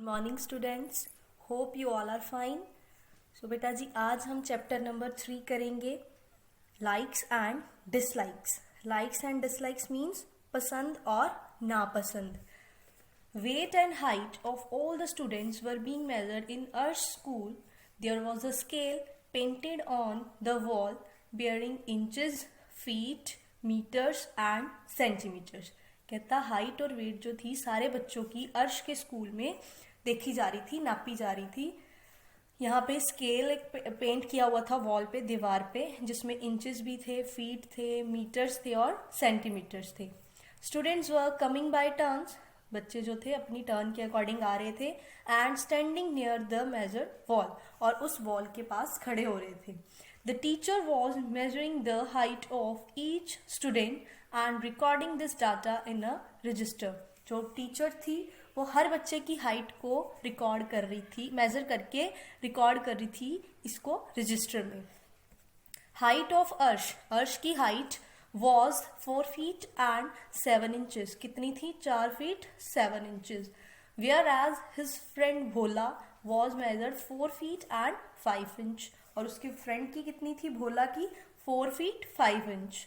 Morning students, hope you all are fine. So बेटा जी, आज हम चैप्टर नंबर 3 करेंगे, likes and dislikes. Likes and dislikes means पसंद और नापसंद। Weight and height of all the students were being measured in Arsh school. There was a scale painted on the wall bearing inches, feet, meters and centimeters. कहता height और wait जो थी सारे बच्चों की अर्श के स्कूल में देखी जा रही थी, नापी जा रही थी। यहाँ पे स्केल एक पेंट किया हुआ था वॉल पे, दीवार पे, जिसमें इंचेस भी थे, फीट थे, मीटर्स थे और सेंटीमीटर्स थे। Students were coming by turns, बच्चे जो थे अपनी टर्न के अकॉर्डिंग आ रहे थे, and standing near the measured wall, और उस वॉल के पास खड़े हो रहे थे। The teacher was measuring the height of each student and recording this data in a resistor. जो टीचर थी वो हर बच्चे की हाइट को रिकॉर्ड कर रही थी, मेजर करके रिकॉर्ड कर रही थी इसको रजिस्टर में। हाइट ऑफ अर्श, अर्श की height was 4 feet and 7 inches. कितनी थी? 4 feet 7 inches. Whereas his friend Bhola was measured 4 feet and 5 inch. और उसके फ्रेंड की कितनी थी? भोला की 4 feet 5 inch.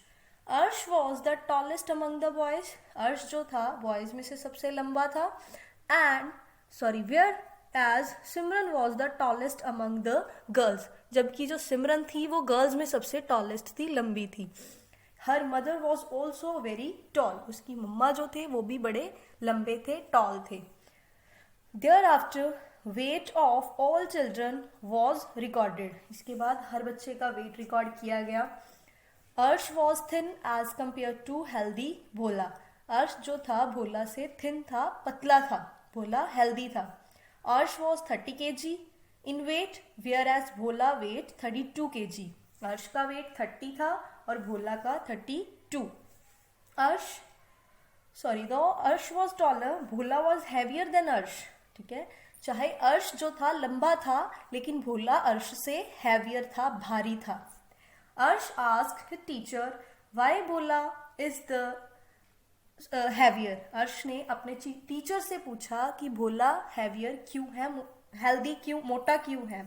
अर्श was the tallest among the boys. अर्श जो था बॉयज में से सबसे लंबा था। whereas Simran was the tallest among the girls. जबकि जो सिमरन थी वो गर्ल्स में सबसे टॉलेस्ट थी, लंबी थी। Her mother was also very tall, उसकी मम्मा जो थे वो भी बड़े लंबे थे, टॉल थे। Thereafter weight of all children was recorded, इसके बाद हर बच्चे का वेट रिकॉर्ड किया गया। Arsh was thin as compare to healthy Bhola, Arsh जो था भोला से थिन था, पतला था, भोला हेल्दी था। Arsh was 30 kg in weight, whereas Bhola weight 32 kg। अर्श का वेट 30 था और भोला का 32। अर्श was taller, Bhola was heavier than अर्श। ठीक है, चाहे अर्श जो था लंबा था लेकिन भोला अर्श से हैवियर था, भारी था। अर्श asked his teacher why Bhola is the heavier, अर्श ने अपने टीचर से पूछा कि भोला हैवियर क्यों है, हेल्दी क्यों, मोटा क्यों है।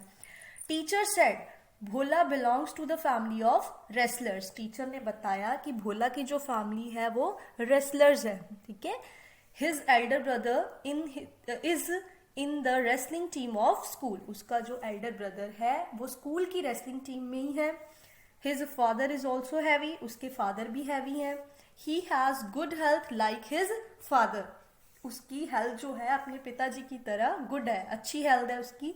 Teacher said Bhola belongs to the family of wrestlers, teacher ने बताया कि भोला की जो फैमिली है वो रेसलर्स है। ठीक है, his Elder brother is in the wrestling team of school, उसका जो एल्डर ब्रदर है वो स्कूल की रेसलिंग टीम में ही है। His father is also heavy, उसके फादर भी हैवी हैं। He has good health like his father, उसकी हेल्थ जो है अपने पिताजी की तरह गुड है, अच्छी हेल्थ है उसकी।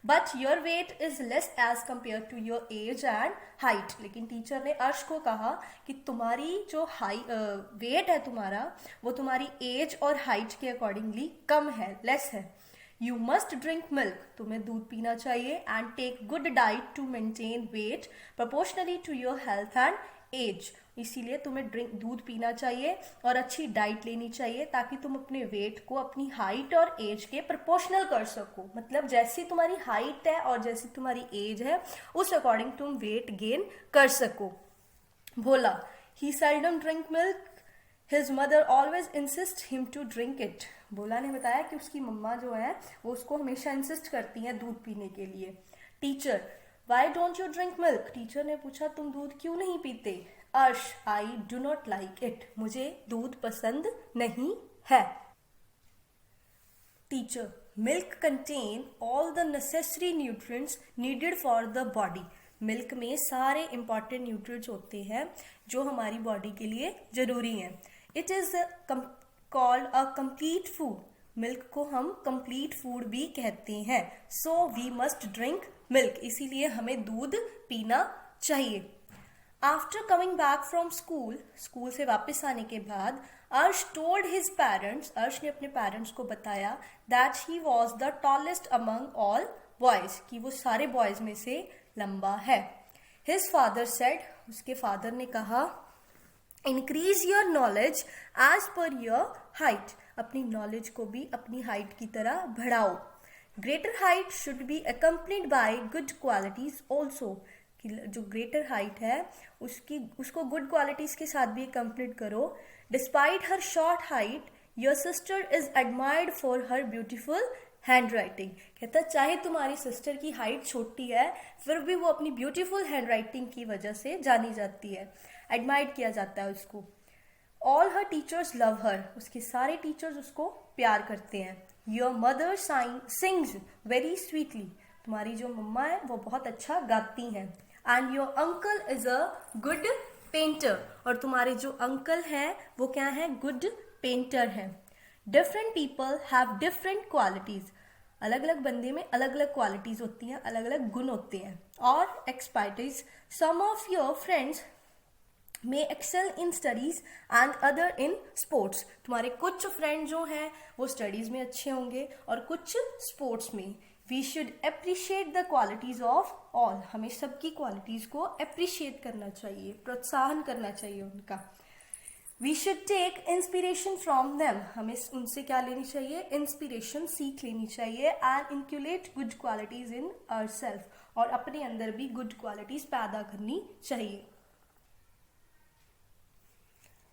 But your weight is less as compare to your age and height, लेकिन टीचर ने अर्श को कहा कि तुम्हारी जो वेट है तुम्हारा वो तुम्हारी एज और हाइट के अकॉर्डिंगली कम है, लेस है। यू मस्ट ड्रिंक मिल्क, तुम्हें दूध पीना चाहिए, and take good diet to maintain weight proportionally to your health and age, इसीलिए तुम्हें दूध पीना चाहिए और अच्छी डाइट लेनी चाहिए ताकि तुम अपने वेट को अपनी हाइट और एज के प्रोपोर्शनल कर सको। मतलब जैसी तुम्हारी हाइट है और जैसी तुम्हारी एज है उस अकॉर्डिंग तुम वेट गेन कर सको। Bhola, he seldom drink milk, his mother always insist him to drink it. Bhola ने बताया कि उसकी मम्मा जो है वो उसको हमेशा इंसिस्ट करती हैं दूध पीने के लिए। Teacher, why don't you drink milk, teacher ने पूछा तुम दूध क्यों नहीं पीते। अर्श, I do not like it, मुझे दूध पसंद नहीं है। Teacher, milk contain all the necessary nutrients needed for the body, milk में सारे इंपॉर्टेंट न्यूट्रिएंट्स होते हैं जो हमारी बॉडी के लिए जरूरी हैं। It is called a complete food, milk को हम कंप्लीट फूड भी कहते हैं। So we must drink milk, इसीलिए हमें दूध पीना चाहिए। After coming back from school, school से वापस आने के बाद अर्श टोल्ड हिज पेरेंट्स, अर्श ने अपने पेरेंट्स को बताया that he was the tallest among all boys, कि वो सारे बॉयज में से लंबा है। हिज फादर सेड, उसके फादर ने कहा increase your knowledge as per your height, अपनी नॉलेज को भी अपनी हाइट की तरह बढ़ाओ। Greater height should be accompanied by good qualities also, कि जो ग्रेटर हाइट है उसको गुड क्वालिटीज के साथ भी अकम्पनीड करो। Despite her short height your sister is admired for her beautiful hand writing. कहता है चाहे तुम्हारी सिस्टर की हाइट छोटी है फिर भी वो अपनी ब्यूटीफुल हैंड राइटिंग की वजह से जानी जाती है, एडमायर्ड किया जाता है उसको। ऑल हर टीचर्स लव हर, उसके सारे टीचर्स उसको प्यार करते हैं। Your mother sings very sweetly, तुम्हारी जो मम्मा है वो बहुत अच्छा गाती हैं। And your uncle is a good painter, और तुम्हारे जो अंकल हैं वो क्या है, गुड पेंटर हैं। Different people have different qualities, अलग अलग बंदे में अलग अलग क्वालिटीज होती हैं, अलग अलग गुण होते हैं। और expertise, some of your friends may excel in studies and other in sports, तुम्हारे कुछ फ्रेंड जो हैं वो स्टडीज में अच्छे होंगे और कुछ स्पोर्ट्स में। We should appreciate the qualities of all, हमें सबकी क्वालिटीज को अप्रिशिएट करना चाहिए, प्रोत्साहन करना चाहिए उनका। We should take inspiration from them, हमें उनसे क्या लेनी चाहिए, इंस्पिरेशन, सीख लेनी चाहिए। And inculcate good qualities in ourselves, और अपने अंदर भी गुड क्वालिटीज पैदा करनी चाहिए।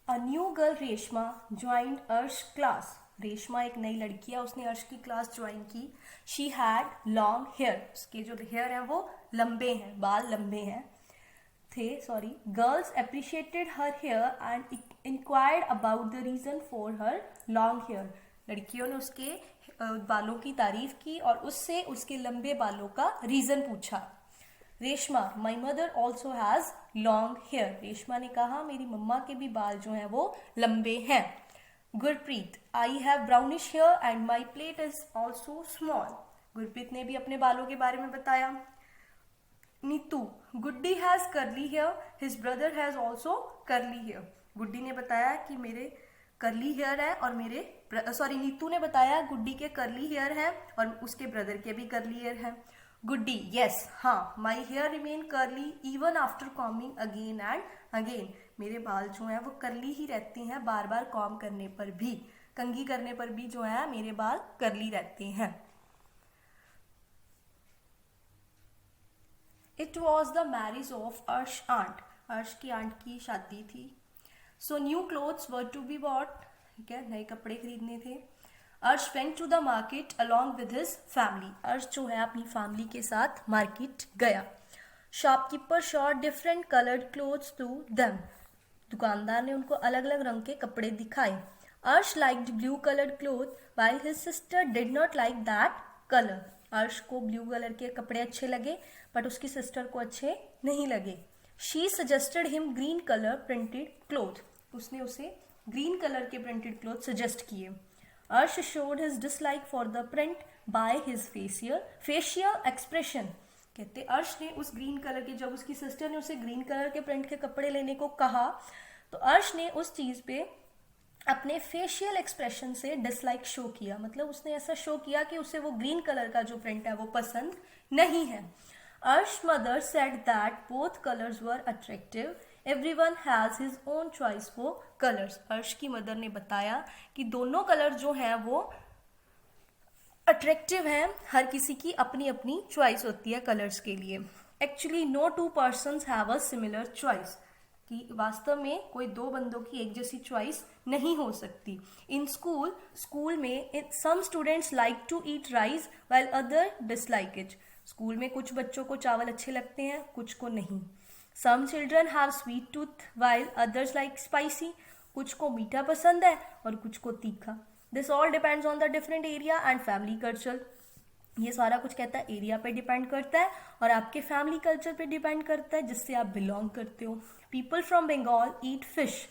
A new girl Reshma joined Arsh class, Reshma एक नई लड़की है, उसने अर्श की क्लास ज्वाइन की। शी हैड लॉन्ग हेयर, उसके जो हेयर हैं वो लंबे हैं, बाल लंबे हैं थे, sorry. Girls appreciated her hair and inquired about the reason for her long hair, लड़कियों ने उसके बालों की तारीफ की और उससे उसके लंबे बालों का रीजन पूछा। Reshma, my mother also has long hair, Reshma ने कहा मेरी मम्मा के भी बाल जो हैं वो लंबे हैं। Gurpreet, I have brownish hair and my plate is also small, Gurpreet ने भी अपने बालों के बारे में बताया। Neetu, Guddi has curly hair, his brother has also curly hair, Guddi ने बताया कि मेरे कर्ली हेयर है और नीतू ने बताया गुड्डी के कर्ली हेयर है और उसके ब्रदर के भी कर्ली हेयर है। गुड्डी, यस, हाँ, my hair remain curly even after combing again and again, मेरे बाल जो हैं वो कर्ली ही रहते हैं, बार बार कॉम करने पर भी, कंघी करने पर भी जो है मेरे बाल कर्ली रहते हैं। It was the marriage of Arsh aunt, Arsh की आंट की शादी थी। So new clothes were to be bought, ठीक है, नए कपड़े खरीदने थे। Arsh went to the market along with his family, Arsh जो है अपनी फैमिली के साथ मार्केट गया। Shopkeeper showed different coloured clothes to them, दुकानदार ने उनको अलग अलग रंग के कपड़े दिखाए। अर्श liked blue coloured cloth while his sister did not like that colour, अर्श को ब्लू कलर के कपड़े अच्छे लगे बट उसकी सिस्टर को अच्छे नहीं लगे। She suggested him green colour printed cloth, उसने उसे ग्रीन कलर के प्रिंटेड क्लोथ सजेस्ट किए। अर्श showed his dislike for the print by his facial expression, कहते अर्श ने उस ग्रीन कलर के, जब उसकी सिस्टर ने उसे ग्रीन कलर के प्रिंट के कपड़े लेने को कहा तो अर्श ने उस चीज पे अपने फेशियल एक्सप्रेशन से डिसलाइक शो किया, मतलब उसने ऐसा शो किया कि उसे वो ग्रीन कलर का जो प्रिंट है वो पसंद नहीं है। अर्श mother said that both colours were attractive, everyone has his own choice for colours, अर्श की मदर ने बताया कि दोनों कलर जो हैं वो अट्रैक्टिव हैं, हर किसी की अपनी अपनी चॉइस होती है कलर्स के लिए। Actually no two persons have a similar choice, कि वास्तव में कोई दो बंदों की एक जैसी चॉइस नहीं हो सकती। इन स्कूल में some students like to eat rice while other dislike it, school में कुछ बच्चों को चावल अच्छे लगते हैं, कुछ को नहीं। Some children have sweet tooth while others like spicy, कुछ को मीठा पसंद है और कुछ को तीखा। This all depends on the different area and family culture, ये सारा कुछ कहता है एरिया पे डिपेंड करता है और आपके फैमिली कल्चर पे डिपेंड करता है जिससे आप बिलोंग करते हो। People from Bengal eat fish,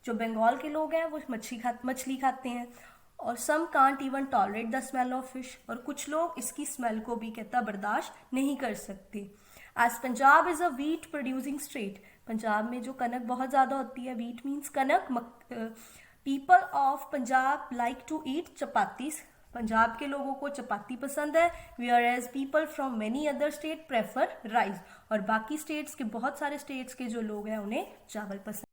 जो बंगाल के लोग हैं वो मछली खाते हैं। और some can't even tolerate the smell of fish, और कुछ लोग इसकी स्मेल को भी कहता बर्दाश्त नहीं कर सकते। As Punjab is a wheat producing state, Punjab में जो कनक बहुत ज़्यादा होती है, वीट मीन्स कनक, people of Punjab like to eat chapatis, Punjab के लोगों को चपाती पसंद है। Whereas people from many other state prefer rice, और बाकी स्टेट्स के, बहुत सारे स्टेट्स के जो लोग हैं उन्हें चावल पसंद